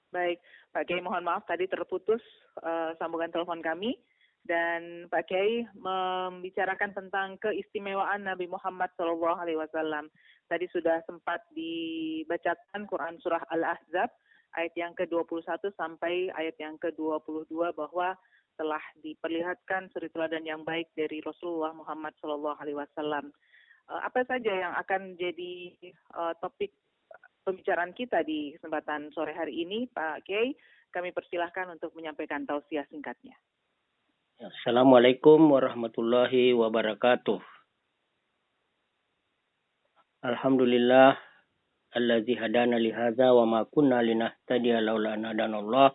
Baik, Pak Kiai, mohon maaf tadi terputus sambungan telepon kami. Dan Pak Kiai membicarakan tentang keistimewaan Nabi Muhammad SAW. Tadi sudah sempat dibacakan Quran Surah Al-Ahzab ayat yang ke-21 sampai ayat yang ke-22 bahwa telah diperlihatkan suri teladan yang baik dari Rasulullah Muhammad SAW. Apa saja yang akan jadi topik pembicaraan kita di kesempatan sore hari ini, Pak Kiai? Kami persilahkan untuk menyampaikan tausiah singkatnya. Assalamualaikum warahmatullahi wabarakatuh. Alhamdulillah allazi hadana li hadza wa ma kunna linahtadiya laula an hadanallah.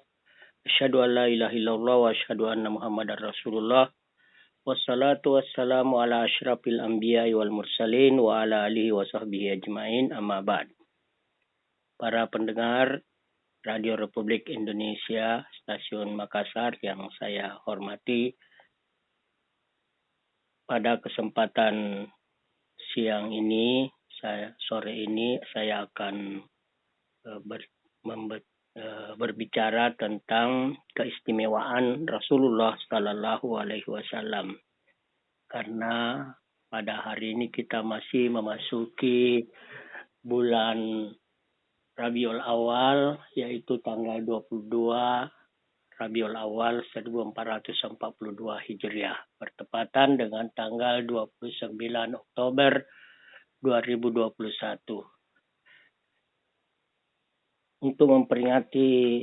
Asyhadu an la ilaha illallah wa asyhadu anna Muhammadar Rasulullah. Wassalatu wassalamu ala asyrafil anbiya'i wal mursalin wa ala alihi wa sahbihi ajmain, amma ba'd. Para pendengar Radio Republik Indonesia Stasiun Makassar yang saya hormati, pada kesempatan siang ini, sore ini saya akan berbicara tentang keistimewaan Rasulullah Sallallahu Alaihi Wasallam. Karena pada hari ini kita masih memasuki bulan Rabiul Awal, yaitu tanggal 22 Rabiul Awal 1442 Hijriah, bertepatan dengan tanggal 29 Oktober 2021. Untuk memperingati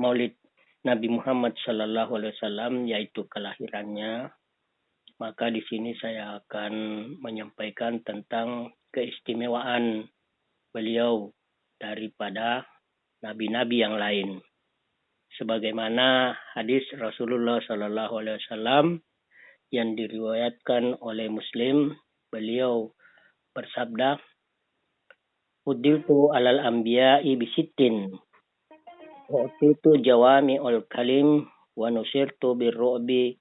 Maulid Nabi Muhammad Sallallahu Alaihi Wasallam, yaitu kelahirannya, maka di sini saya akan menyampaikan tentang keistimewaan beliau daripada nabi-nabi yang lain. Sebagaimana hadis Rasulullah Sallallahu Alaihi Wasallam yang diriwayatkan oleh Muslim, beliau bersabda, "Udiltu alal anbiya'i bisittin, wa utitu jawami'ul kalim, wa nusirtu birru'bi,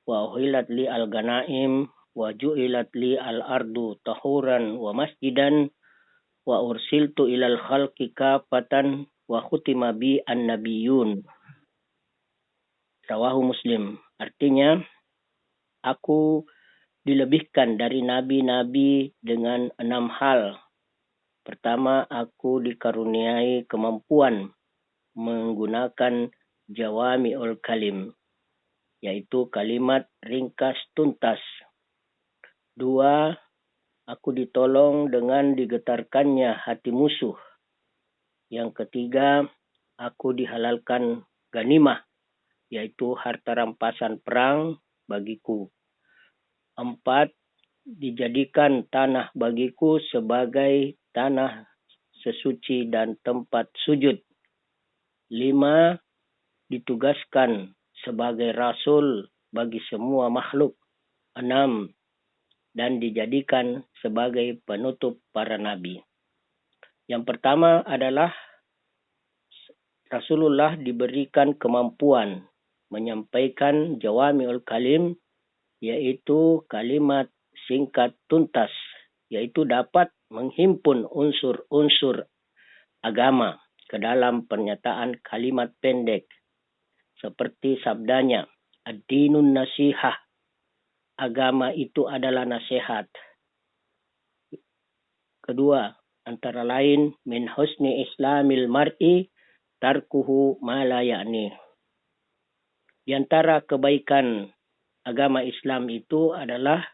wa uhilat li al-ganaim, wa ju'ilat li al-ardu tahuran wa masjidan, wa ursiltu ilal khalqi kafatan, wa khutima bi an-nabiyun." Rawahu Muslim. Artinya, aku dilebihkan dari nabi-nabi dengan 6 hal. Pertama, aku dikaruniai kemampuan menggunakan jawami'ul kalim, yaitu kalimat ringkas tuntas. 2, aku ditolong dengan digetarkannya hati musuh. Yang ketiga, aku dihalalkan ganimah, yaitu harta rampasan perang bagiku. 4, dijadikan tanah bagiku sebagai tanah sesuci dan tempat sujud. 5, ditugaskan sebagai rasul bagi semua makhluk. 6, dan dijadikan sebagai penutup para nabi. Yang pertama adalah Rasulullah diberikan kemampuan menyampaikan jawami'ul kalim, yaitu kalimat singkat tuntas, yaitu dapat menghimpun unsur-unsur agama ke dalam pernyataan kalimat pendek. Seperti sabdanya, ad-dinun nasihah, agama itu adalah nasihat. Kedua, antara lain, min husni islamil mar'i tarkuhu ma la ya'ni. Di antara kebaikan agama Islam itu adalah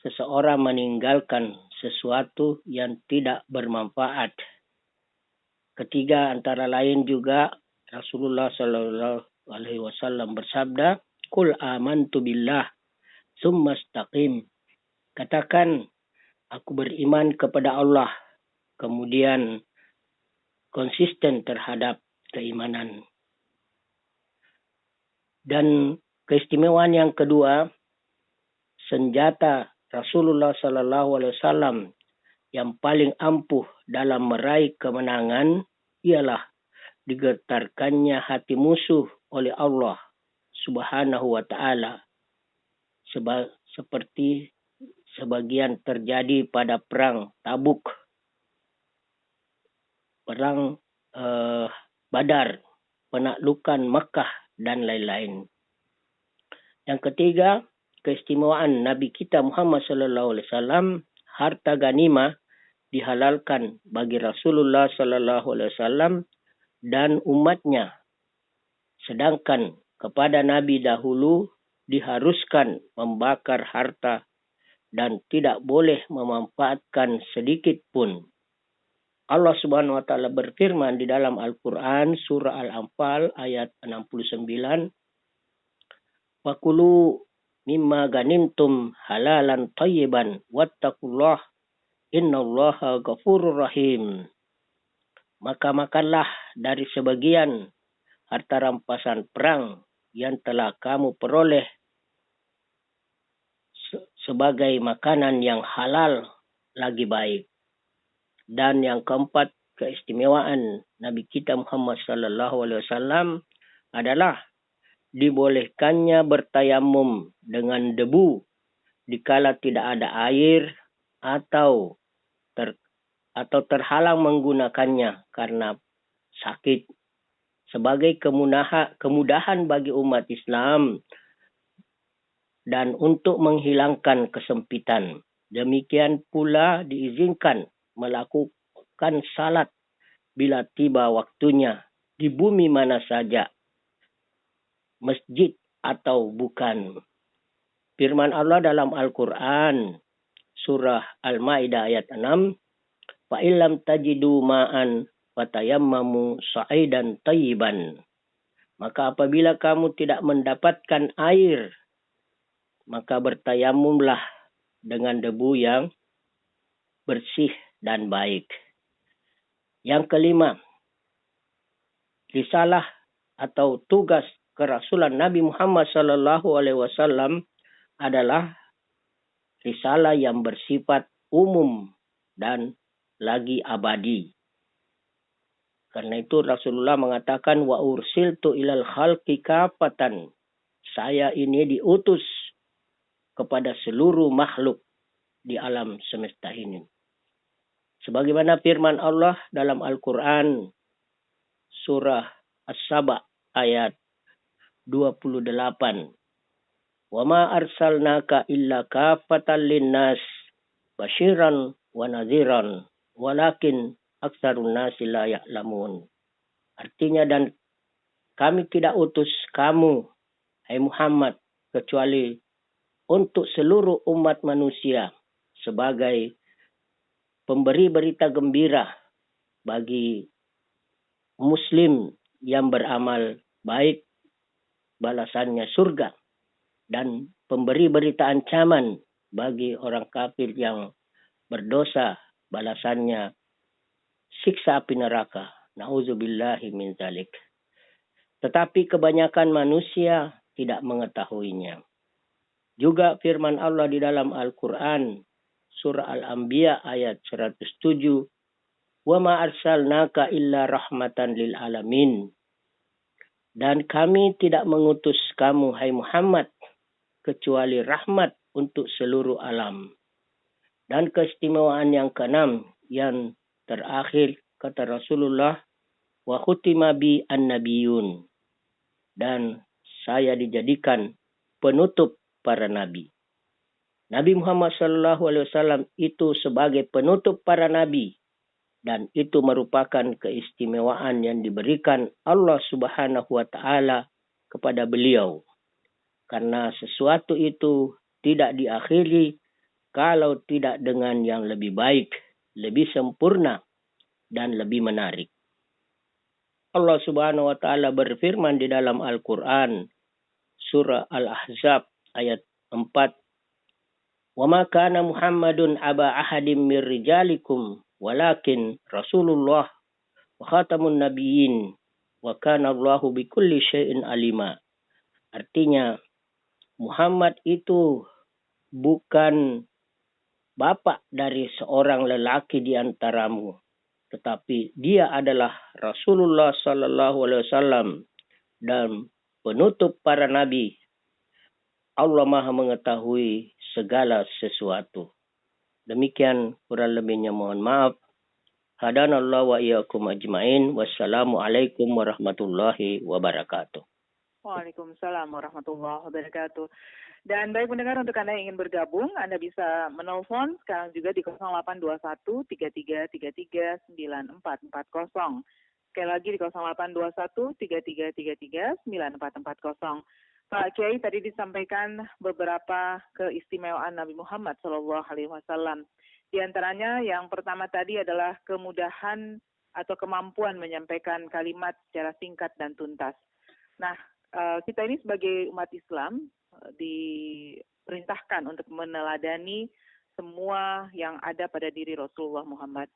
seseorang meninggalkan sesuatu yang tidak bermanfaat. Ketiga, antara lain juga Rasulullah Sallallahu Alaihi Wasallam bersabda, "Qul amantu billah, tsumma istaqim." Katakan, aku beriman kepada Allah, kemudian konsisten terhadap keimanan. Dan keistimewaan yang kedua, senjata Rasulullah Sallallahu Alaihi Wasallam yang paling ampuh dalam meraih kemenangan ialah digetarkannya hati musuh oleh Allah Subhanahu wa Ta'ala, seperti sebagian terjadi pada perang Tabuk, perang Badar, penaklukan Mekah, dan lain-lain. Yang ketiga, keistimewaan Nabi kita Muhammad sallallahu alaihi wasallam, harta ganimah dihalalkan bagi Rasulullah sallallahu alaihi wasallam dan umatnya. Sedangkan kepada Nabi dahulu diharuskan membakar harta dan tidak boleh memanfaatkan sedikit pun. Allah Subhanahu wa taala berfirman di dalam Al-Qur'an surah Al-Anfal ayat 69, "Fakulu mimma ganimtum halalan thayyiban wattaqullah innallaha ghafurur rahim." Maka makanlah dari sebagian harta rampasan perang yang telah kamu peroleh sebagai makanan yang halal lagi baik. Dan yang keempat, keistimewaan Nabi kita Muhammad sallallahu alaihi wasallam adalah dibolehkannya bertayamum dengan debu dikala tidak ada air atau terhalang menggunakannya karena sakit, sebagai kemudahan bagi umat Islam dan untuk menghilangkan kesempitan. Demikian pula diizinkan melakukan salat bila tiba waktunya di bumi mana saja, masjid atau bukan. Firman Allah dalam Al-Quran surah Al-Ma'idah ayat 6, "Fa illam tajidu ma'an fatayammamu sa'idan tayyiban." Maka apabila kamu tidak mendapatkan air, maka bertayamumlah dengan debu yang bersih dan baik. Yang kelima, risalah atau tugas kerasulan Nabi Muhammad sallallahu alaihi wasallam adalah risalah yang bersifat umum dan lagi abadi. Karena itu Rasulullah mengatakan, "Wa ursiltu ilal khalqi kafatan." Saya ini diutus kepada seluruh makhluk di alam semesta ini. Sebagaimana firman Allah dalam Al-Quran surah As-Saba ayat 28. "Wa ma arsalnaka illa kafatan linnas basyiran wa nadhiran walakin aktsarun nasi la ya'lamun." Artinya, dan kami tidak utus kamu, hai Muhammad, kecuali untuk seluruh umat manusia sebagai pemberi berita gembira bagi muslim yang beramal baik, balasannya surga, dan pemberi berita ancaman bagi orang kafir yang berdosa, balasannya siksa api neraka. Nauzubillahi min dzalik. Tetapi kebanyakan manusia tidak mengetahuinya. Juga firman Allah di dalam Al-Quran surah Al-Anbiya ayat 107, "Wa ma arsalnaka illa rahmatan lil alamin." Dan kami tidak mengutus kamu, hai Muhammad, kecuali rahmat untuk seluruh alam. Dan keistimewaan yang keenam, yang terakhir, kata Rasulullah, "Wa khutima bi an-nabiyun." Dan saya dijadikan penutup para nabi. Nabi Muhammad SAW itu sebagai penutup para nabi, dan itu merupakan keistimewaan yang diberikan Allah Subhanahu wa taala kepada beliau. Karena sesuatu itu tidak diakhiri kalau tidak dengan yang lebih baik, lebih sempurna, dan lebih menarik. Allah Subhanahu wa taala berfirman di dalam Al-Qur'an surah Al-Ahzab ayat 4, "Wa ma kana Muhammadun aba ahadim mir rijalikum walakin Rasulullah wa khatamun nabiyyin wa kana Allahu bikulli syai'in alima." Artinya, Muhammad itu bukan bapak dari seorang lelaki di antaramu, tetapi dia adalah Rasulullah sallallahu alaihi wasallam dan penutup para nabi. Allah Maha mengetahui segala sesuatu. Demikian kurang lebihnya, mohon maaf. Hadanallahu wa iyyakum ajmain. Wassalamualaikum warahmatullahi wabarakatuh. Waalaikumsalam warahmatullahi wabarakatuh. Dan baik pendengar, untuk Anda yang ingin bergabung, Anda bisa menelpon sekarang juga di 0821 3333 9440. Sekali lagi di 0821 3333 9440. Pak Kiai, tadi disampaikan beberapa keistimewaan Nabi Muhammad SAW. Di antaranya yang pertama tadi adalah kemudahan atau kemampuan menyampaikan kalimat secara singkat dan tuntas. Nah, kita ini sebagai umat Islam diperintahkan untuk meneladani semua yang ada pada diri Rasulullah Muhammad.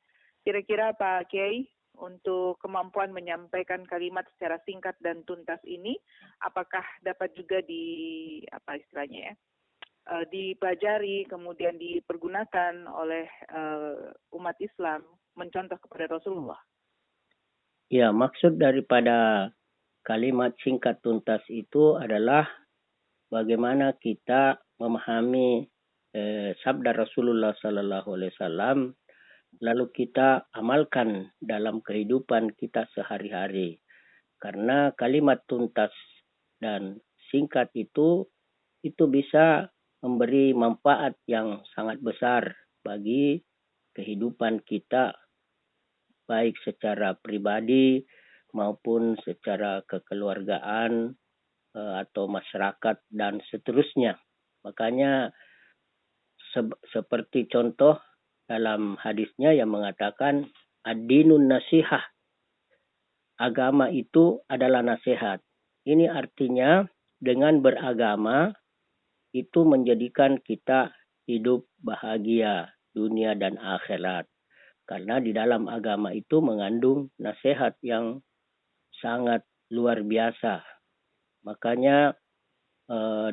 Kira-kira Pak Kiai, untuk kemampuan menyampaikan kalimat secara singkat dan tuntas ini, apakah dapat juga dipelajari, kemudian dipergunakan oleh umat Islam mencontoh kepada Rasulullah? Ya, maksud daripada kalimat singkat tuntas itu adalah bagaimana kita memahami sabda Rasulullah Sallallahu Alaihi Wasallam, lalu kita amalkan dalam kehidupan kita sehari-hari. Karena kalimat tuntas dan singkat itu bisa memberi manfaat yang sangat besar bagi kehidupan kita, baik secara pribadi maupun secara kekeluargaan atau masyarakat dan seterusnya. Makanya seperti contoh dalam hadisnya yang mengatakan ad-dinun nasihah, agama itu adalah nasihat. Ini artinya dengan beragama itu menjadikan kita hidup bahagia dunia dan akhirat. Karena di dalam agama itu mengandung nasihat yang sangat luar biasa. Makanya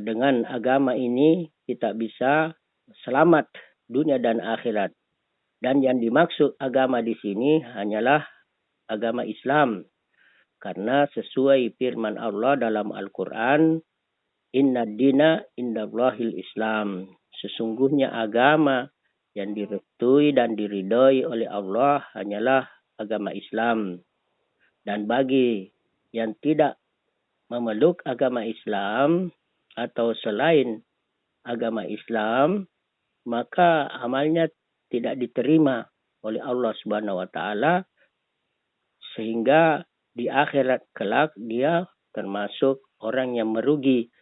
dengan agama ini kita bisa selamat dunia dan akhirat. Dan yang dimaksud agama di sini hanyalah agama Islam. Karena sesuai firman Allah dalam Al-Quran, Inna dina indallahil Islam. Sesungguhnya agama yang direstui dan diridhoi oleh Allah hanyalah agama Islam. Dan bagi yang tidak memeluk agama Islam atau selain agama Islam, maka amalnya tidak diterima oleh Allah Subhanahu wa taala, sehingga di akhirat kelak dia termasuk orang yang merugi,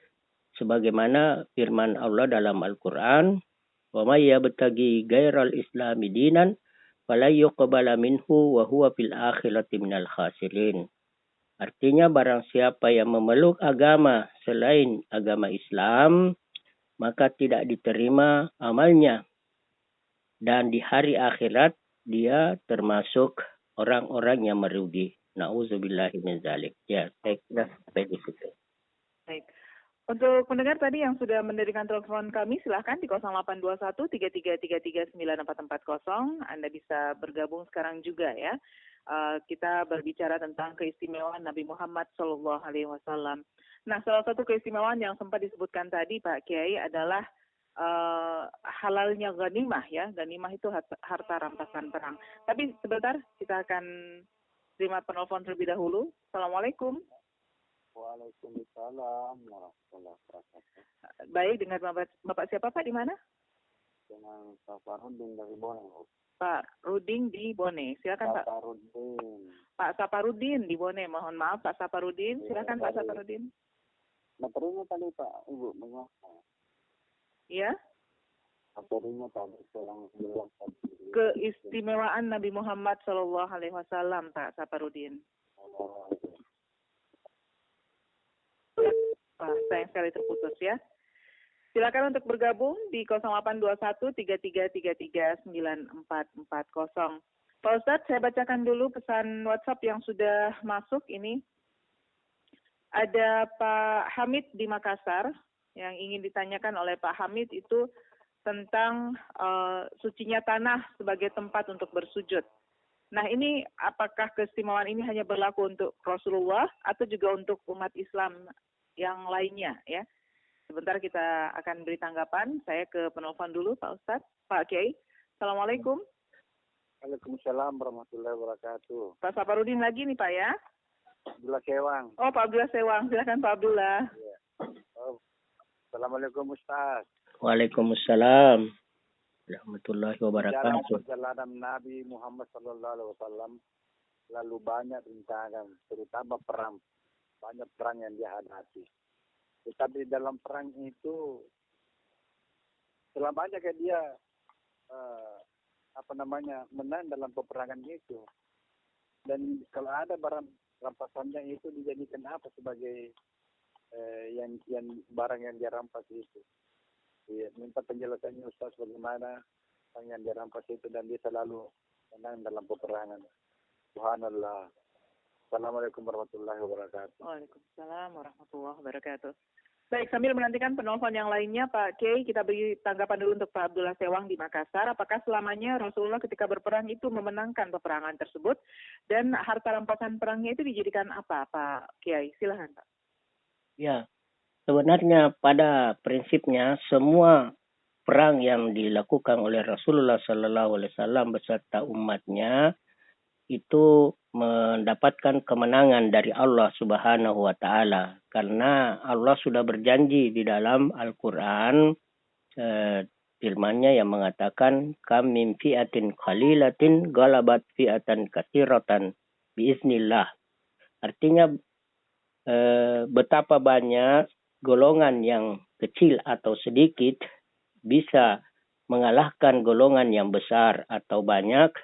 sebagaimana firman Allah dalam Al-Qur'an, wa may yabtaghi ghairal islami dinan fala yuqbala minhu wa huwa fil akhirati minal khasirin. Artinya barang siapa yang memeluk agama selain agama Islam, maka tidak diterima amalnya. Dan di hari akhirat dia termasuk orang-orang yang merugi. Nauzubillahi min dzalik. Ya, saya kira sampai di situ. Baik. Untuk pendengar tadi yang sudah mendirikan telepon kami, silahkan di 0821 3333 9440. Anda bisa bergabung sekarang juga ya. Kita berbicara tentang keistimewaan Nabi Muhammad SAW. Nah, salah satu keistimewaan yang sempat disebutkan tadi Pak Kiai adalah halalnya ghanimah ya. Ghanimah itu harta rampasan perang. Tapi sebentar, kita akan terima penelpon terlebih dahulu. Assalamualaikum. Waalaikumsalam warahmatullahi wabarakatuh. Baik, dengan Bapak siapa Pak, di mana? Dengan Pak Farudin dari Bone. Pak Ruding di Bone. Silakan Pak. Pak Saparudin di Bone. Mohon maaf Pak Saparudin. Silakan Pak Saparudin. Materinya tadi Pak Ibu menguasai. Ya. Materinya tadi kurang jelas tadi. Keistimewaan Nabi Muhammad SAW Pak Saparudin. Sayang sekali terputus ya. Silakan untuk bergabung di 0821 3333 9440. Pak Ustadz, saya bacakan dulu pesan WhatsApp yang sudah masuk ini. Ada Pak Hamid di Makassar yang ingin ditanyakan oleh Pak Hamid itu tentang sucinya tanah sebagai tempat untuk bersujud. Nah, ini apakah keistimewaan ini hanya berlaku untuk Rasulullah atau juga untuk umat Islam yang lainnya ya? Sebentar kita akan beri tanggapan. Saya ke penelpon dulu Pak Ustadz. Pak Kiai. Assalamualaikum. Waalaikumsalam warahmatullahi wabarakatuh. Pak Saparudin lagi nih Pak ya. Abdullah Sewang. Oh Pak Abdullah Sewang, silakan Pak Abdullah. Ya. Oh, Assalamualaikum Ustaz. Waalaikumsalam warahmatullahi Dalam wabarakatuh. perjalanan Nabi Muhammad SAW lalu banyak rintangan, terutama perang. Banyak perang yang dia hadapi. Tetapi dalam perang itu selamanya kayak dia menang dalam peperangan itu. Dan kalau ada barang rampasannya itu dijadikan apa sebagai yang barang yang dia rampas itu. Ya, minta penjelasannya Ustaz bagaimana barang yang dia rampas itu dan dia selalu menang dalam peperangan. Subhanallah. Assalamualaikum warahmatullahi wabarakatuh. Waalaikumsalam warahmatullahi wabarakatuh. Baik, sambil menantikan penelpon yang lainnya, Pak Kiai, kita beri tanggapan dulu untuk Pak Abdullah Sewang di Makassar. Apakah selamanya Rasulullah ketika berperang itu memenangkan peperangan tersebut? Dan harta rampasan perangnya itu dijadikan apa, Pak Kiai? Silahkan, Pak. Ya, sebenarnya pada prinsipnya semua perang yang dilakukan oleh Rasulullah SAW beserta umatnya itu mendapatkan kemenangan dari Allah Subhanahu wa Ta'ala, karena Allah sudah berjanji di dalam Al-Quran, firman-Nya yang mengatakan kam min fi'atin qalilatin galabat fi'atan katsiratan biiznillah. Artinya betapa banyak golongan yang kecil atau sedikit bisa mengalahkan golongan yang besar atau banyak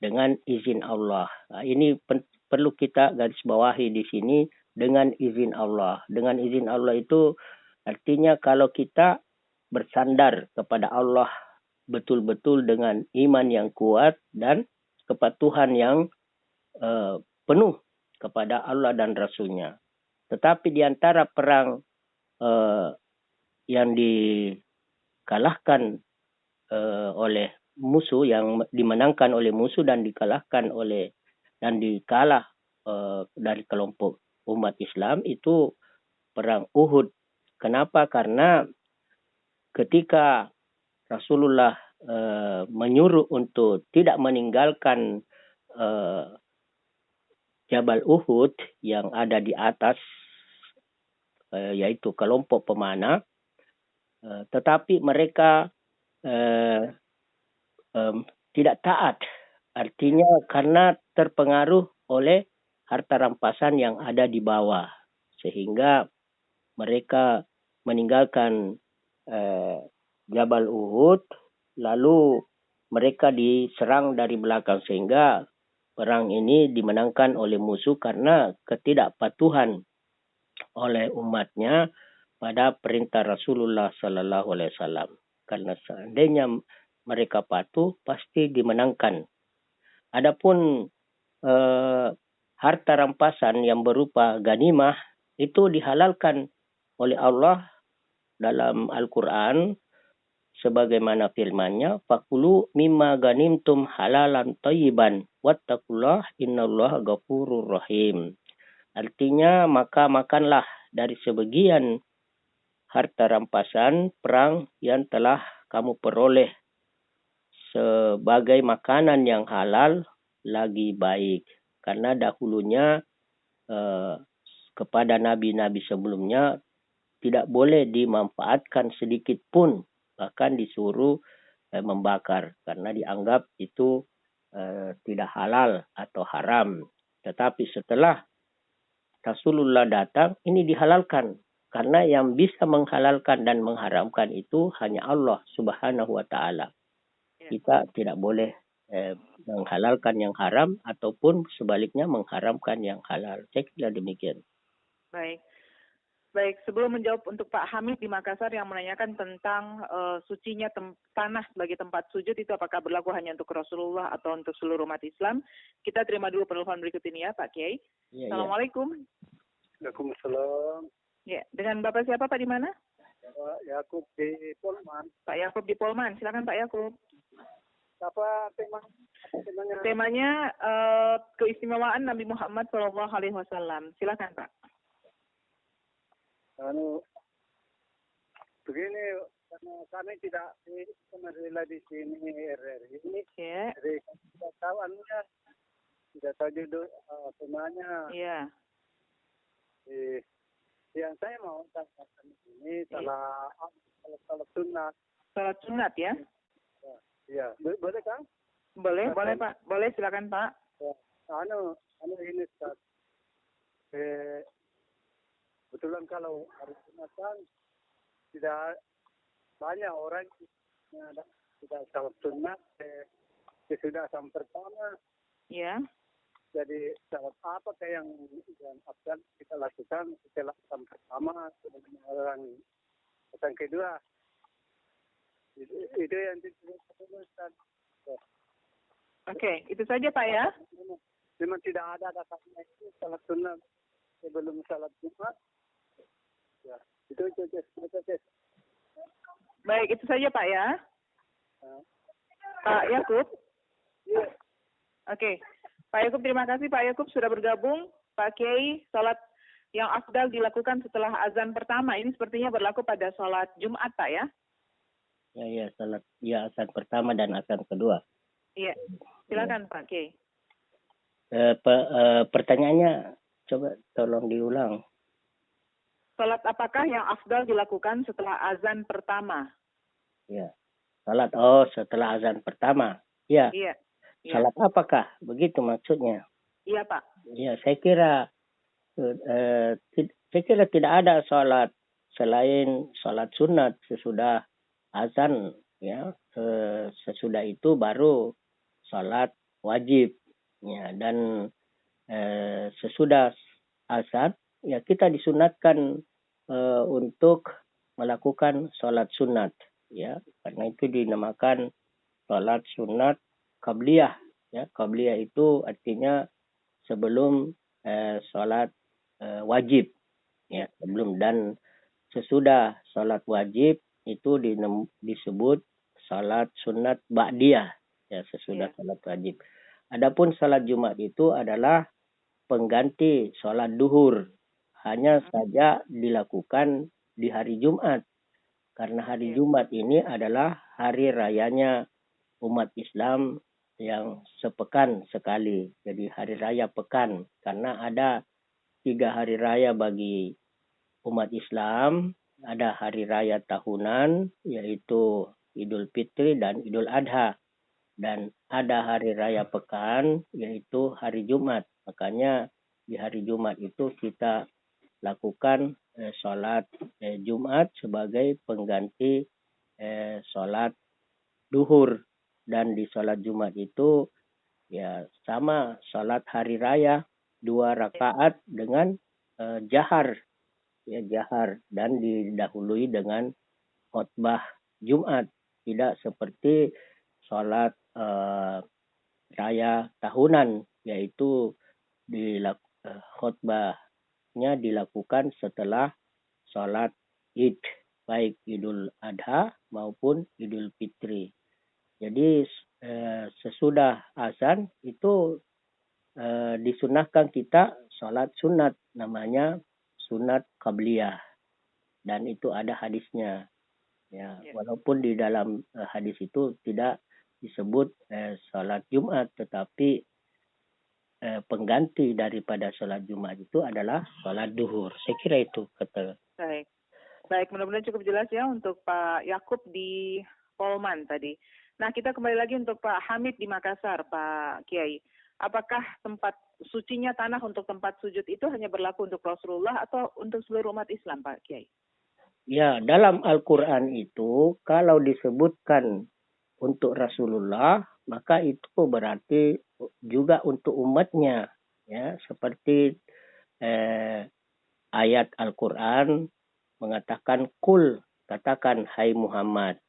dengan izin Allah. Nah, ini perlu kita garis bawahi di sini, dengan izin Allah. Dengan izin Allah itu artinya kalau kita bersandar kepada Allah betul-betul dengan iman yang kuat dan kepatuhan yang penuh kepada Allah dan Rasul-Nya. Tetapi di antara perang yang dikalahkan oleh musuh, yang dimenangkan oleh musuh dan dikalahkan dikalah dari kelompok umat Islam, itu perang Uhud. Kenapa? Karena ketika Rasulullah menyuruh untuk tidak meninggalkan Jabal Uhud yang ada di atas, yaitu kelompok pemanah, tetapi mereka tidak taat. Artinya karena terpengaruh oleh harta rampasan yang ada di bawah, sehingga mereka meninggalkan Jabal Uhud, lalu mereka diserang dari belakang, sehingga perang ini dimenangkan oleh musuh karena ketidakpatuhan oleh umatnya pada perintah Rasulullah Sallallahu Alaihi Wasallam. Karena seandainya mereka patuh, pasti dimenangkan. Adapun harta rampasan yang berupa ganimah itu dihalalkan oleh Allah dalam Al-Quran, sebagaimana firman-Nya, fakulu mimma ganimtum halalan thayyiban wattaqullah innallaha ghafurur rahim. Artinya, maka makanlah dari sebagian harta rampasan perang yang telah kamu peroleh sebagai makanan yang halal lagi baik. Karena dahulunya kepada nabi-nabi sebelumnya tidak boleh dimanfaatkan sedikit pun, bahkan disuruh membakar karena dianggap itu tidak halal atau haram. Tetapi setelah Rasulullah datang, ini dihalalkan. Karena yang bisa menghalalkan dan mengharamkan itu hanya Allah Subhanahu wa Ta'ala. Kita tidak boleh menghalalkan yang haram ataupun sebaliknya mengharamkan yang halal. Saya kira demikian. Baik, sebelum menjawab untuk Pak Hamid di Makassar yang menanyakan tentang sucinya tanah sebagai tempat sujud, itu apakah berlaku hanya untuk Rasulullah atau untuk seluruh umat Islam? Kita terima dulu penelpon berikut ini ya, Pak Kiai. Assalamualaikum. Waalaikumsalam. Ya, dengan Bapak siapa Pak, di mana? Pak Yakub di Polman. Pak Yakub di Polman, silakan Pak Yakub. Apa temanya? Temanya keistimewaan Nabi Muhammad SAW. Silakan Pak. Begini karena kami tidak menerima di sini RRI. Ya. Jadi tidak tahu anunya, tidak tahu judul temanya. Iya. Yang saya mau tanyakan ini salah sunat. Salat sunat ya? Iya, boleh kan? Boleh Pak. Boleh, silakan Pak. Ya. Anu ini Ustaz. Betulan kalau hari sunat kan tidak banyak orang yang tidak salat sunat sudah sama pertama. Ya. Jadi salat apa yang akan kita lakukan setelah yang pertama orang yang kedua itu yang diperlukan. Oke, itu saja Pak ya. Memang tidak ada dasarnya itu salat sunat sebelum salat Jumat. Ya, itu. Baik, itu saja Pak ya. Pak Yakub. Iya. Oke. Pak Yakub, terima kasih Pak Yakub sudah bergabung. Pak Kiai, salat yang afdal dilakukan setelah azan pertama ini sepertinya berlaku pada salat Jumat Pak ya? Ya, salat azan pertama dan azan kedua. Iya. Silakan Pak Kiai. Pertanyaannya coba tolong diulang. Salat apakah yang afdal dilakukan setelah azan pertama? Ya. Salat setelah azan pertama. Ya. Iya. Salat apakah? Begitu maksudnya. Iya, Pak. Ya, saya kira tidak ada salat selain salat sunat sesudah azan ya. Sesudah itu baru salat wajib ya, dan sesudah azan ya kita disunatkan untuk melakukan salat sunat ya, karena itu dinamakan salat sunat qabliyah ya. Qabliyah itu artinya sebelum salat wajib ya, sebelum dan sesudah salat wajib itu disebut salat sunat ba'diyah ya, sesudah salat wajib. Adapun salat Jumat itu adalah pengganti salat duhur, hanya saja dilakukan di hari Jumat karena hari Jumat ini adalah hari rayanya umat Islam yang sepekan sekali. Jadi hari raya pekan, karena ada 3 hari raya bagi umat Islam. Ada hari raya tahunan yaitu Idul Fitri dan Idul Adha, dan ada hari raya pekan yaitu hari Jumat. Makanya di hari Jumat itu kita lakukan sholat Jumat sebagai pengganti sholat duhur. Dan di sholat Jumat itu ya sama sholat hari raya 2 rakaat dengan jahar ya, jahar, dan didahului dengan khutbah Jumat, tidak seperti sholat raya tahunan yaitu khutbahnya dilakukan setelah sholat Id, baik Idul Adha maupun Idul Fitri. Jadi sesudah azan itu disunahkan kita sholat sunat, namanya sunat qabliyah, dan itu ada hadisnya ya. Walaupun di dalam hadis itu tidak disebut sholat Jumat, tetapi pengganti daripada sholat Jumat itu adalah sholat duhur. Saya kira itu kata. Baik, mudah-mudahan cukup jelas ya untuk Pak Yakub di Polman tadi. Nah, kita kembali lagi untuk Pak Hamid di Makassar, Pak Kiai. Apakah tempat sucinya tanah untuk tempat sujud itu hanya berlaku untuk Rasulullah atau untuk seluruh umat Islam, Pak Kiai? Ya, dalam Al-Quran itu kalau disebutkan untuk Rasulullah, maka itu berarti juga untuk umatnya. Ya, seperti ayat Al-Quran mengatakan kul, katakan hai Muhammad.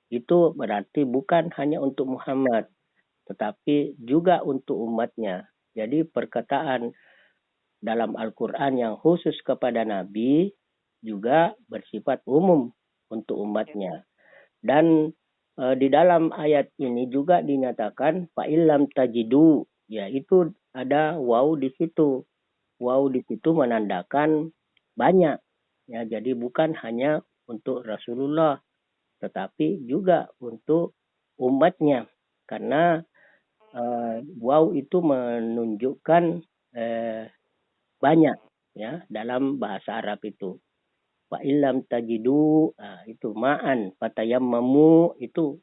Itu berarti bukan hanya untuk Muhammad, tetapi juga untuk umatnya. Jadi perkataan dalam Al-Quran yang khusus kepada Nabi juga bersifat umum untuk umatnya. Dan di dalam ayat ini juga dinyatakan fa'ilam tajidu, ya itu ada waw di situ. Waw di situ menandakan banyak. Ya, jadi bukan hanya untuk Rasulullah, tetapi juga untuk umatnya. Karena waw itu menunjukkan banyak ya dalam bahasa Arab itu. Fa illam tajidu itu ma'an, fatayammamu itu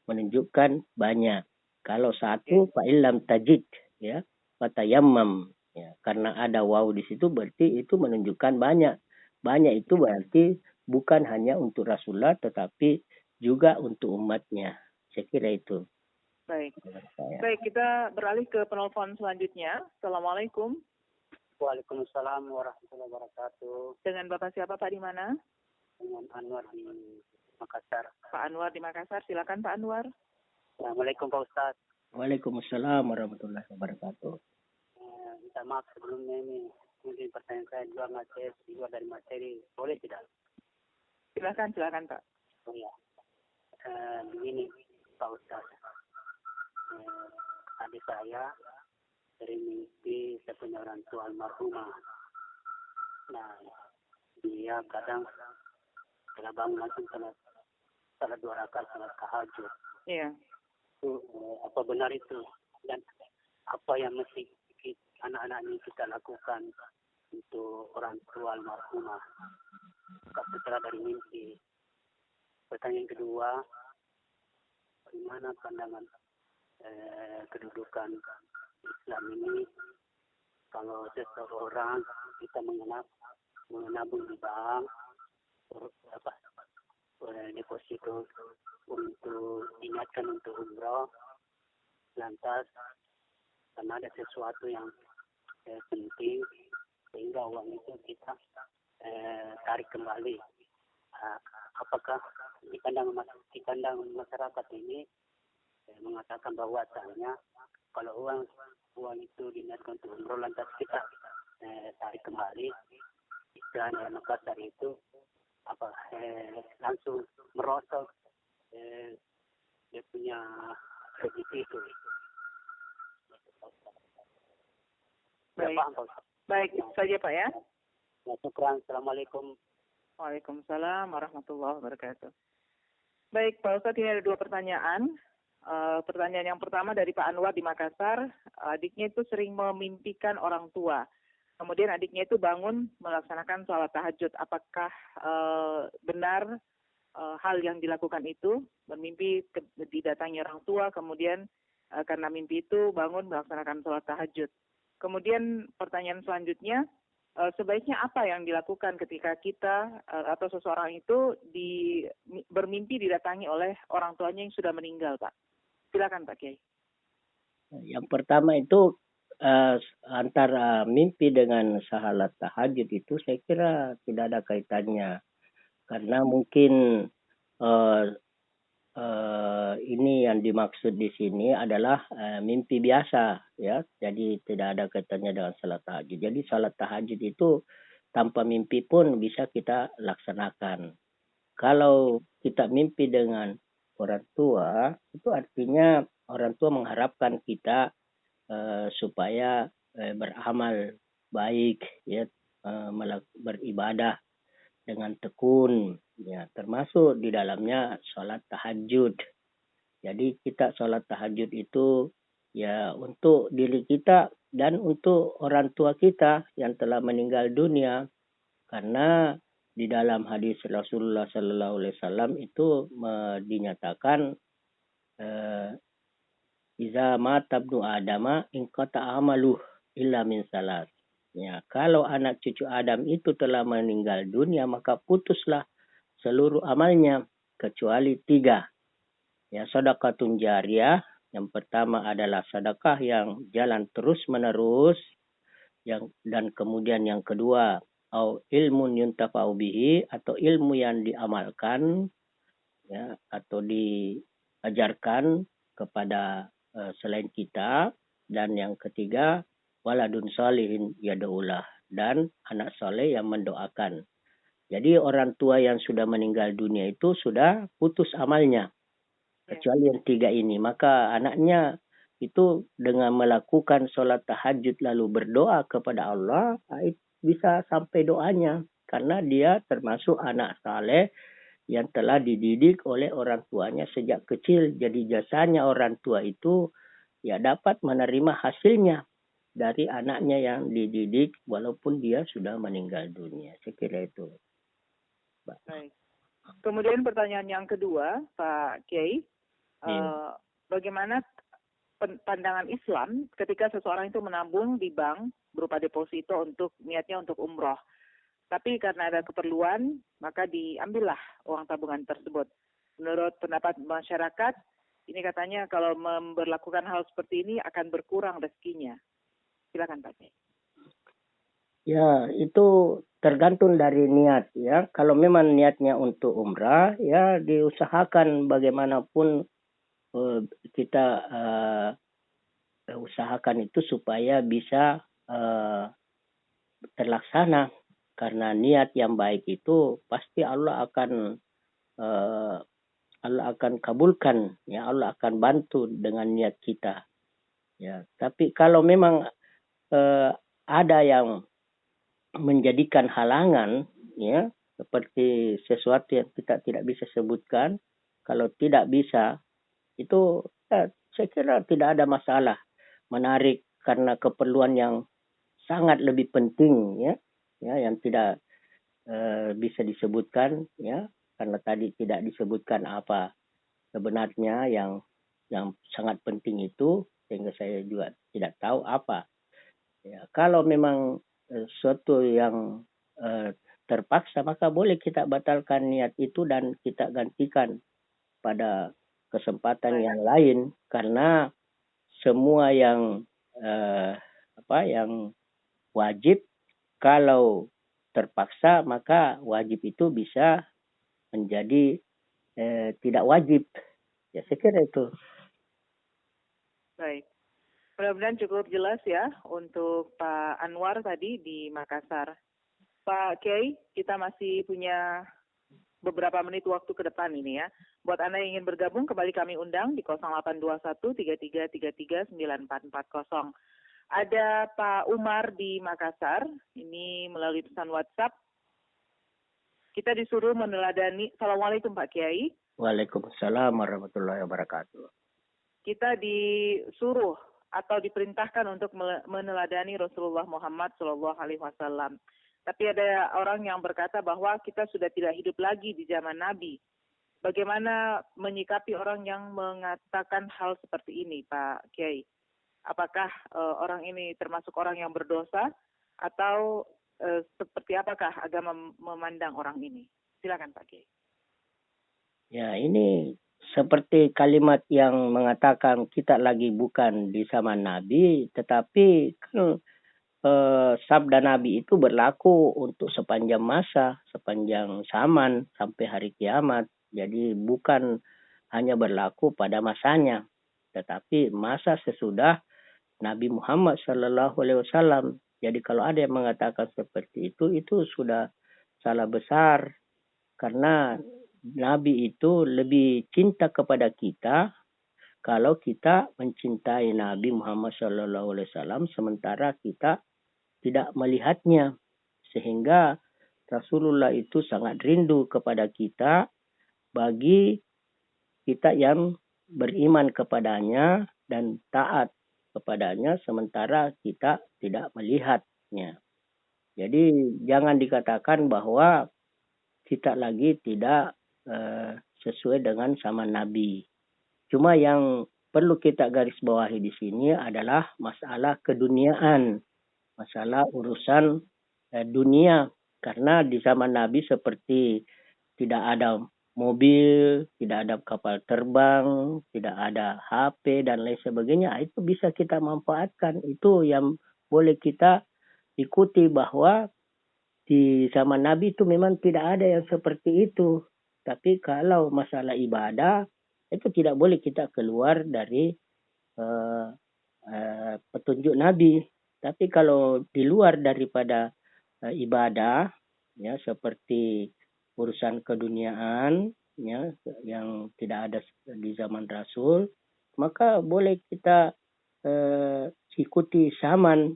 menunjukkan banyak. Kalau satu fa illam tajid ya, fatayammam ya. Karena ada waw di situ berarti itu menunjukkan banyak. Banyak itu berarti bukan hanya untuk Rasulullah tetapi juga untuk umatnya. Saya kira itu. Baik. Baik, kita beralih ke penelpon selanjutnya. Assalamualaikum. Waalaikumsalam warahmatullahi wabarakatuh. Dengan Bapak siapa Pak, di mana? Dengan Anwar di Makassar. Pak Anwar di Makassar, silakan Pak Anwar. Assalamualaikum Pak Ustadz. Waalaikumsalam warahmatullahi wabarakatuh. Minta maaf sebelumnya ini, mungkin pertanyaan saya di luar dari materi, boleh tidak? Silakan Pak. Oh ya, begini Pak Ustadz, adik saya dari mimpi saya punya orang tua almarhumah. Nah, dia kadang setelah bangun langsung salat 2 rakaat salat tahajud. Iya. Itu apa benar itu? Dan apa yang mesti anak-anak ini kita lakukan untuk orang tua almarhumah setelah dari mimpi? Pertanyaan kedua, bagaimana pandangan kedudukan Islam ini kalau seseorang kita menabung di bank deposito untuk diingatkan untuk umroh, lantas karena ada sesuatu yang penting sehingga uang itu kita tarik kembali. Apakah di pandang masyarakat ini mengatakan bahwasanya kalau uang itu diniatkan untuk umroh lantas kita tarik kembali, dan Makassar itu langsung merosot dia punya kredit itu. Baik, itu saja Pak ya. Assalamualaikum. Waalaikumsalam warahmatullahi wabarakatuh. Baik Pak Ustadz, ini ada 2 pertanyaan. Pertanyaan yang pertama dari Pak Anwar di Makassar. Adiknya itu sering memimpikan orang tua. Kemudian adiknya itu bangun melaksanakan sholat tahajud. Apakah benar hal yang dilakukan itu? Bermimpi didatangi orang tua, kemudian karena mimpi itu bangun melaksanakan sholat tahajud. Kemudian pertanyaan selanjutnya, sebaiknya apa yang dilakukan ketika kita atau seseorang itu bermimpi didatangi oleh orang tuanya yang sudah meninggal, Pak? Silakan Pak Kiai. Yang pertama itu antara mimpi dengan salat tahajud itu saya kira tidak ada kaitannya, karena mungkin ini yang dimaksud di sini adalah mimpi biasa ya, jadi tidak ada kaitannya dengan salat tahajud. Jadi salat tahajud itu tanpa mimpi pun bisa kita laksanakan. Kalau kita mimpi dengan orang tua, itu artinya orang tua mengharapkan kita supaya beramal baik ya, beribadah dengan tekun ya, termasuk di dalamnya sholat tahajud. Jadi kita sholat tahajud itu ya untuk diri kita dan untuk orang tua kita yang telah meninggal dunia, karena di dalam hadis Rasulullah Sallallahu Alaihi Wasallam itu dinyatakan iza mata ibnu Adama inqata amaluh illa min salas. Ya, kalau anak cucu Adam itu telah meninggal dunia maka putuslah seluruh amalnya kecuali 3. Ya, sedekahun jariyah. Yang pertama adalah sedekah yang jalan terus menerus, dan kemudian yang kedua au ilmun yuntafa'u bihi, atau ilmu yang diamalkan ya, atau diajarkan kepada selain kita, dan yang ketiga waladun sholihin yad'ulah, dan anak soleh yang mendoakan. Jadi orang tua yang sudah meninggal dunia itu sudah putus amalnya kecuali yang 3 ini, maka anaknya itu dengan melakukan sholat tahajud lalu berdoa kepada Allah, bisa sampai doanya, karena dia termasuk anak saleh yang telah dididik oleh orang tuanya sejak kecil. Jadi jasanya orang tua itu ya dapat menerima hasilnya dari anaknya yang dididik walaupun dia sudah meninggal dunia. Saya kira itu. Baik. Kemudian pertanyaan yang kedua, Pak Kiai, bagaimana pandangan Islam ketika seseorang itu menabung di bank berupa deposito untuk niatnya untuk umroh. Tapi karena ada keperluan, maka diambillah uang tabungan tersebut. Menurut pendapat masyarakat, ini katanya kalau memberlakukan hal seperti ini akan berkurang rezekinya. Silakan Pak Kiai. Ya, itu tergantung dari niat ya. Kalau memang niatnya untuk umrah, ya diusahakan bagaimanapun kita usahakan itu supaya bisa terlaksana. Karena niat yang baik itu pasti Allah akan kabulkan, ya Allah akan bantu dengan niat kita. Ya, tapi kalau memang ada yang menjadikan halangan, ya seperti sesuatu yang kita tidak bisa sebutkan, kalau tidak bisa itu saya kira tidak ada masalah menarik karena keperluan yang sangat lebih penting, ya yang tidak bisa disebutkan, ya karena tadi tidak disebutkan apa sebenarnya yang sangat penting itu, sehingga saya juga tidak tahu apa. Ya, kalau memang sesuatu yang terpaksa, maka boleh kita batalkan niat itu dan kita gantikan pada kesempatan yang lain, karena semua yang yang wajib kalau terpaksa maka wajib itu bisa menjadi tidak wajib. Ya, saya kira itu. Baik. Mudah-mudahan cukup jelas ya untuk Pak Anwar tadi di Makassar. Pak Kiai, kita masih punya beberapa menit waktu ke depan ini ya. Buat Anda yang ingin bergabung, kembali kami undang di 0821-3333-9440. Ada Pak Umar di Makassar, ini melalui pesan WhatsApp. Kita disuruh meneladani, Assalamualaikum Pak Kiai. Waalaikumsalam warahmatullahi wabarakatuh. Kita disuruh atau diperintahkan untuk meneladani Rasulullah Muhammad SAW. Tapi ada orang yang berkata bahwa kita sudah tidak hidup lagi di zaman Nabi. Bagaimana menyikapi orang yang mengatakan hal seperti ini, Pak Kiai? Apakah orang ini termasuk orang yang berdosa atau seperti apakah agama memandang orang ini? Silakan Pak Kiai. Ya, ini seperti kalimat yang mengatakan kita lagi bukan di zaman Nabi, tetapi kan sabda Nabi itu berlaku untuk sepanjang masa, sepanjang zaman sampai hari kiamat. Jadi bukan hanya berlaku pada masanya, tetapi masa sesudah Nabi Muhammad SAW. Jadi kalau ada yang mengatakan seperti itu sudah salah besar, karena Nabi itu lebih cinta kepada kita kalau kita mencintai Nabi Muhammad SAW sementara kita tidak melihatnya, sehingga Rasulullah itu sangat rindu kepada kita bagi kita yang beriman kepadanya dan taat kepadanya sementara kita tidak melihatnya. Jadi jangan dikatakan bahwa kita lagi tidak sesuai dengan zaman Nabi. Cuma yang perlu kita garis bawahi di sini adalah masalah keduniaan, masalah urusan dunia. Karena di zaman Nabi seperti tidak ada mobil, tidak ada kapal terbang, tidak ada HP dan lain sebagainya, itu bisa kita manfaatkan. Itu yang boleh kita ikuti, bahwa di zaman Nabi itu memang tidak ada yang seperti itu. Tapi kalau masalah ibadah, itu tidak boleh kita keluar dari petunjuk Nabi. Tapi kalau di luar daripada ibadah, ya seperti urusan keduniaan, ya yang tidak ada di zaman Rasul, maka boleh kita ikuti zaman.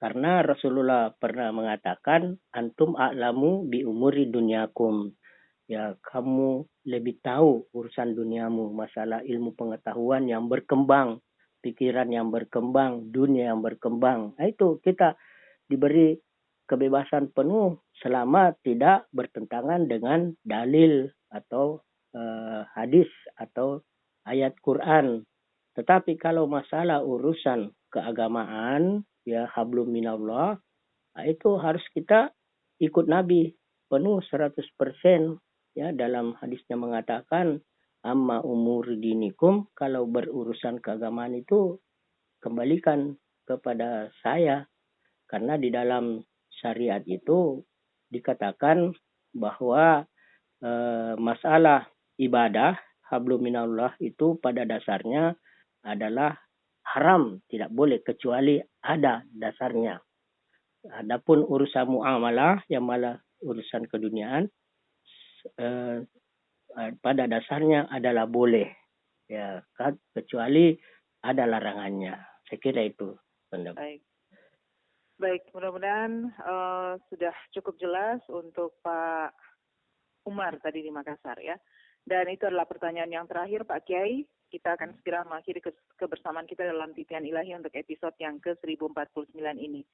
Karena Rasulullah pernah mengatakan, antum a'lamu bi umuri dunyakum. ya kamu lebih tahu urusan duniamu, masalah ilmu pengetahuan yang berkembang, pikiran yang berkembang, dunia yang berkembang. Nah, itu kita diberi kebebasan penuh selama tidak bertentangan dengan dalil atau hadis atau ayat Quran. Tetapi kalau masalah urusan keagamaan, ya hablum minallah, itu harus kita ikut Nabi penuh 100%. Ya, dalam hadisnya mengatakan, amma umur dinikum, kalau berurusan keagamaan itu kembalikan kepada saya. Karena di dalam syariat itu dikatakan bahwa masalah ibadah hablum minallah itu pada dasarnya adalah haram, tidak boleh kecuali ada dasarnya. Adapun urusan muamalah yang malah urusan keduniaan pada dasarnya adalah boleh, ya, kecuali ada larangannya. Saya kira itu pendapat. Baik, mudah-mudahan sudah cukup jelas untuk Pak Umar tadi di Makassar ya. Dan itu adalah pertanyaan yang terakhir Pak Kiai. Kita akan segera mengakhiri kebersamaan kita dalam Titian Ilahi untuk episode yang ke-1049 ini.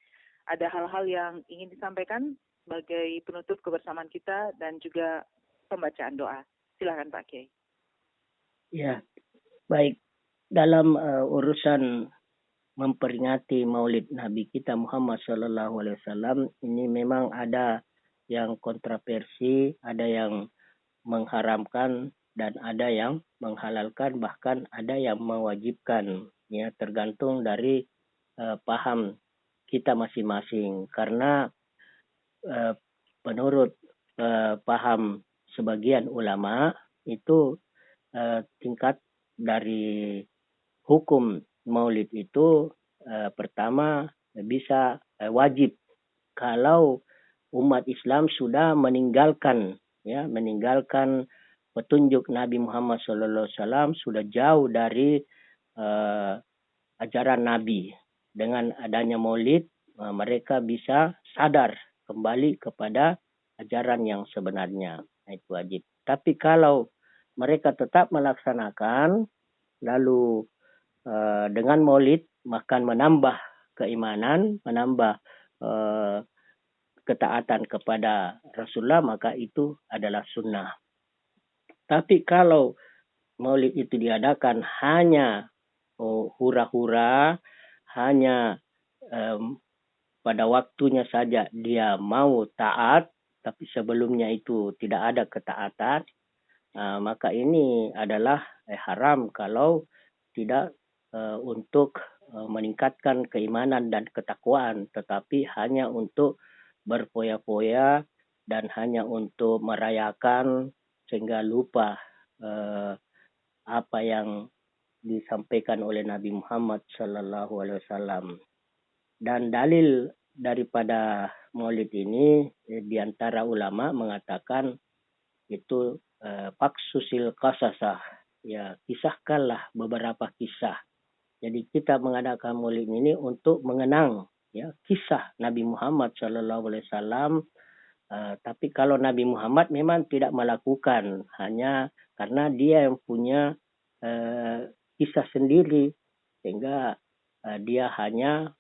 Ada hal-hal yang ingin disampaikan sebagai penutup kebersamaan kita dan juga pembacaan doa. Silakan Pak Kiai. Ya, baik. Dalam urusan memperingati Maulid Nabi kita Muhammad SAW, ini memang ada yang kontroversi, ada yang mengharamkan dan ada yang menghalalkan, bahkan ada yang mewajibkan. Ya, tergantung dari paham kita masing-masing. Karena menurut paham sebagian ulama itu tingkat dari hukum Maulid itu pertama bisa wajib kalau umat Islam sudah meninggalkan petunjuk Nabi Muhammad SAW, sudah jauh dari ajaran Nabi. Dengan adanya Maulid, mereka bisa sadar kembali kepada ajaran yang sebenarnya. Itu wajib. Tapi kalau mereka tetap melaksanakan, lalu dengan Maulid maka menambah keimanan, menambah ketaatan kepada Rasulullah, maka itu adalah sunnah. Tapi kalau Maulid itu diadakan hanya hura-hura, hanya pada waktunya saja dia mau taat, tapi sebelumnya itu tidak ada ketaatan, maka ini adalah haram kalau tidak untuk meningkatkan keimanan dan ketakwaan, tetapi hanya untuk berfoya-foya dan hanya untuk merayakan sehingga lupa apa yang disampaikan oleh Nabi Muhammad SAW. Dan dalil daripada Maulid ini di antara ulama mengatakan itu faksusil qasasah, ya, kisahkanlah beberapa kisah. Jadi kita mengadakan Maulid ini untuk mengenang ya kisah Nabi Muhammad SAW. Tapi kalau Nabi Muhammad memang tidak melakukan, hanya karena dia yang punya kisah sendiri, sehingga dia hanya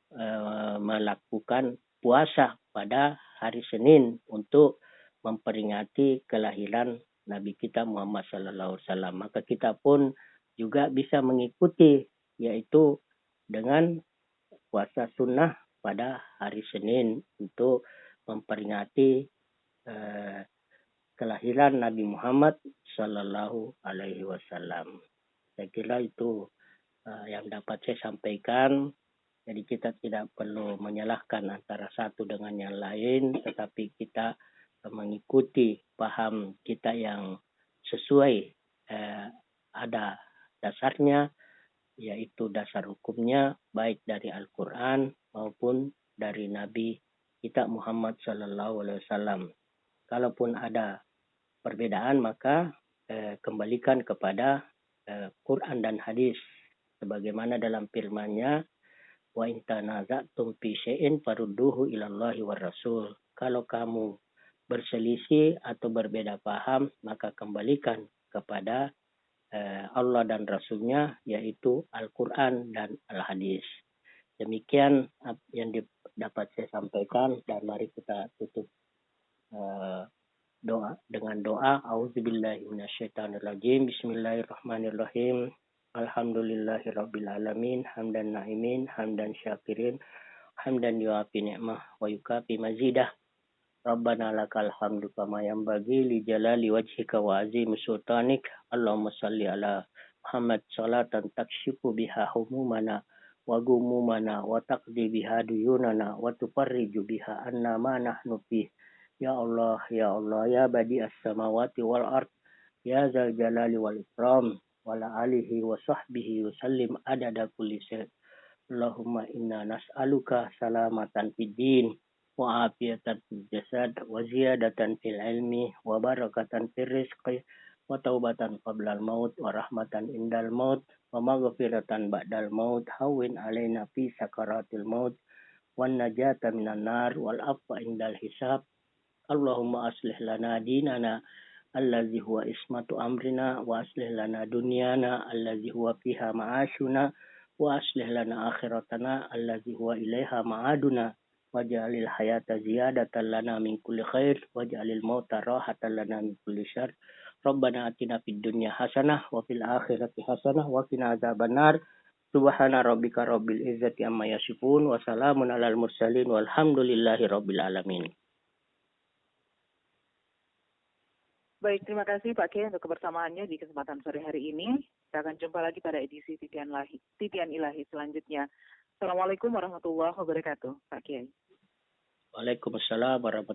melakukan puasa pada hari Senin untuk memperingati kelahiran Nabi kita Muhammad SAW. Maka kita pun juga bisa mengikuti, yaitu dengan puasa sunnah pada hari Senin untuk memperingati kelahiran Nabi Muhammad Sallallahu Alaihi Wasallam. Saya kira itu yang dapat saya sampaikan. Jadi kita tidak perlu menyalahkan antara satu dengan yang lain, tetapi kita mengikuti paham kita yang sesuai ada dasarnya, yaitu dasar hukumnya baik dari Al-Quran maupun dari Nabi kita Muhammad Sallallahu Alaihi Wasallam. Kalaupun ada perbedaan, maka kembalikan kepada Quran dan hadis, sebagaimana dalam firman-Nya, wa in tanaza'tum fi syai'in farudduhu ilallahi war rasul. Kalau kamu berselisih atau berbeda paham, maka kembalikan kepada Allah dan Rasul-Nya, yaitu Al-Quran dan Al-Hadis. Demikian yang dapat saya sampaikan, dan mari kita tutup doa dengan doa. A'udzubillahi minasyaitonirrajim. Bismillahirrahmanirrahim. Alhamdulillahirabbil alamin, hamdan na'imin, hamdan syakirin, hamdan yuafi ni'mah wa yukafi mazidah. Rabbana lakal hamdu kama yanbaghi li jalali wajhika wa azimi sultanik. Allahumma salli ala Muhammad salatan takshifu biha humumana wa gumumana wa taqdi biha duyunana wa tufarriju biha anna ma nahnu fih. Ya Allah, ya Allah, ya badi as-samawati wal ard, ya zal jalali wal ikram, wa la alihi wa sahbihi wa sallim adada kulli syai'. Allahumma inna nas'aluka salamatan fid din wa afiyatan fil jasad wa ziyadatan fil ilmi wa barakatan fil rizqi wa taubatan qablal maut wa rahmatan indal maut wa maghfiratan ba'dal maut. Hawwin alaina fi sakaratil maut wan najata minan nar wal afwa indal hisab. Allahumma aslih lana dinana allazi huwa ismatu amrina wa aslih lana dunyana allazi huwa fiha ma'ashuna wa aslih lana akhiratana allazi huwa ilaiha ma'aduna waj'alil hayata ziyadatan lana min kulli khair waj'alil mauta rahatan lana min kulli syarr. Rabbana atina fid dunya hasanah wa fil akhirati hasanah wa qina adzabannar. Subhana rabbika rabbil izzati amma yasifun wa salamun alal mursalin walhamdulillahi rabbil alamin. Baik, terima kasih Pak Kiai untuk kebersamaannya di kesempatan sore hari ini. Kita akan jumpa lagi pada edisi Titian Ilahi selanjutnya. Assalamualaikum warahmatullahi wabarakatuh, Pak Kiai. Waalaikumsalam warahmatullahi wabarakatuh.